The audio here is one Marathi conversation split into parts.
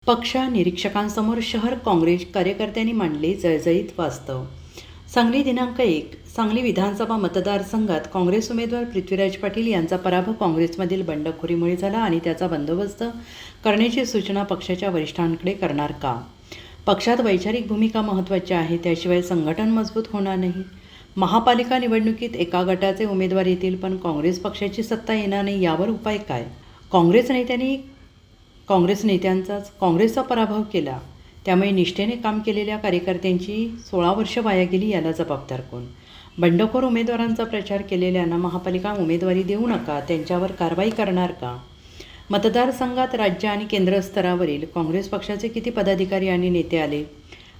पक्ष निरीक्षकांसमोर शहर काँग्रेस कार्यकर्त्यांनी मांडले जळजळीत वास्तव. सांगली दिनांक 1 सांगली विधानसभा मतदारसंघात काँग्रेस उमेदवार पृथ्वीराज पाटील यांचा पराभव काँग्रेसमधील बंडखोरीमुळे झाला आणि त्याचा बंदोबस्त करण्याची सूचना पक्षाच्या वरिष्ठांकडे करणार का? पक्षात वैचारिक भूमिका महत्त्वाची आहे, त्याशिवाय संघटन मजबूत होणार नाही. महापालिका निवडणुकीत एका गटाचे उमेदवार येतील पण काँग्रेस पक्षाची सत्ता येणार नाही, यावर उपाय काय? काँग्रेस नेत्यांचाच काँग्रेसचा पराभव केला, त्यामुळे निष्ठेने काम केलेल्या कार्यकर्त्यांची 16 वर्ष वाया गेली, याला जबाबदार कोण? बंडखोर उमेदवारांचा प्रचार केलेल्यांना महापालिका उमेदवारी देऊ नका, त्यांच्यावर कारवाई करणार का? मतदारसंघात राज्य आणि केंद्र स्तरावरील काँग्रेस पक्षाचे किती पदाधिकारी आणि नेते आले?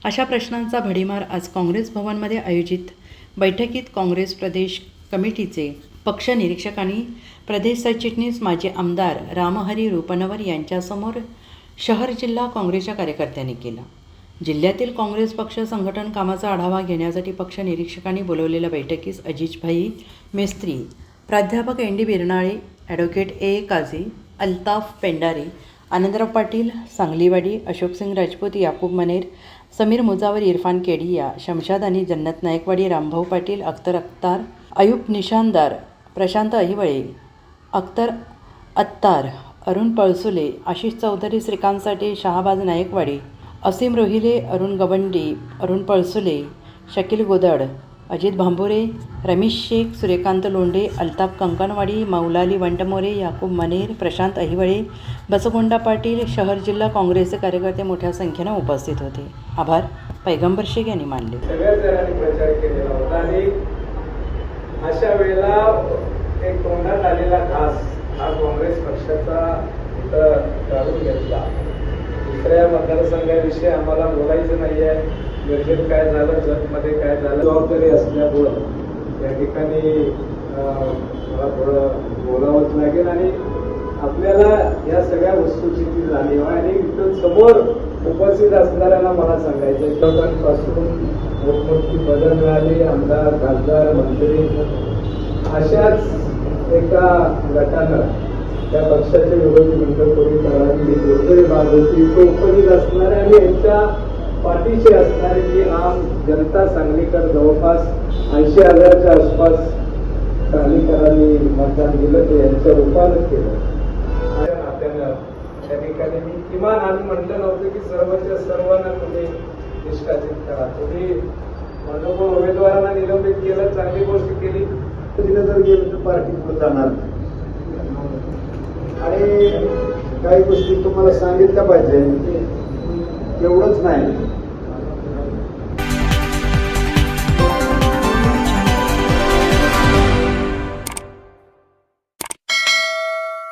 अशा प्रश्नांचा भडीमार आज काँग्रेस भवनमध्ये आयोजित बैठकीत काँग्रेस प्रदेश कमिटीचे पक्ष निरीक्षक आणि प्रदेश सरचिटणीस माजी आमदार रामहरी रुपनवर यांच्यासमोर शहर जिल्हा काँग्रेसच्या कार्यकर्त्यांनी केला. जिल्ह्यातील काँग्रेस पक्ष संघटन कामाचा आढावा घेण्यासाठी पक्ष निरीक्षकांनी बोलवलेल्या बैठकीस अजिजभाई मेस्त्री, प्राध्यापक एन डी बिरनाळे, ॲडव्होकेट ए काझी, अल्ताफ पेंडारे, आनंदराव पाटील सांगलीवाडी, अशोकसिंग राजपूत, याकूब मनेर, समीर मुजावर, इरफान केडिया, शमशाद आणि जन्नत नायकवाडी, रामभाऊ पाटील, अख्तर अख्तार, अयूब निशानदार, प्रशांत अहिवळे, अख्तर अत्तार, अरुण पळसुले, आशिष चौधरी, श्रीकांत साठे, शहाबाज नायकवाडी, असीम रोहिले, अरुण गवंडी, अरुण पळसुले, शकील गोदड, अजित भांबुरे, रमेश शेख, सूर्यकांत लोंढे, अल्ताफ कंकणवाडी, मौलाली वंटमोरे, याकूब मनेर, प्रशांत अहिवळे, बसगोंडा पाटील, शहर जिल्हा काँग्रेसचे कार्यकर्ते मोठ्या संख्येने उपस्थित होते. आभार पैगंबर शेख यांनी मानले. सगळ्याच जणांनी प्रचार केलेला होता आणि अशा वेळेला एक तोंडात आलेला घास हा काँग्रेस पक्षाचा काढून घेतला. दुसऱ्या मतदारसंघाविषयी आम्हाला बोलायचं नाही आहे. गरजेत काय झालं, जगमध्ये काय झालं, जबाबदारी असल्यामुळं या ठिकाणी मला थोडं बोलावंच लागेल आणि आपल्याला या सगळ्या वस्तुस्थिती जाणीव आणि इथं समोर उपस्थित असणाऱ्यांना मला सांगायचं लोकांपासून मोठमोठी पदं मिळाली, आमदार, खासदार, मंत्री, अशाच एका गटानं त्या पक्षाच्या विरोधी बंडखोरी करावी ही दुर्दैवी बाब होती. इथं उपस्थित असणारे आणि यांच्या पाठीशी असणारी जी आम जनता सांगलीकर जवळपास 80,000च्या आसपास सांगलीकरांनी मतदान दिलं, ते यांच्या रूपानं केलं. नात्यानं त्या ठिकाणी मी किमान आम्ही म्हटलं नव्हतं की सर्वच्या सर्वांना तुम्ही निष्कासित करा. तुम्ही बंडखोर उमेदवारांना निलंबित केलं, चांगली गोष्ट केली. तिला जर गेलं तर पार्टी जाणार आणि काही गोष्टी तुम्हाला सांगितल्या पाहिजे. एवढंच नाही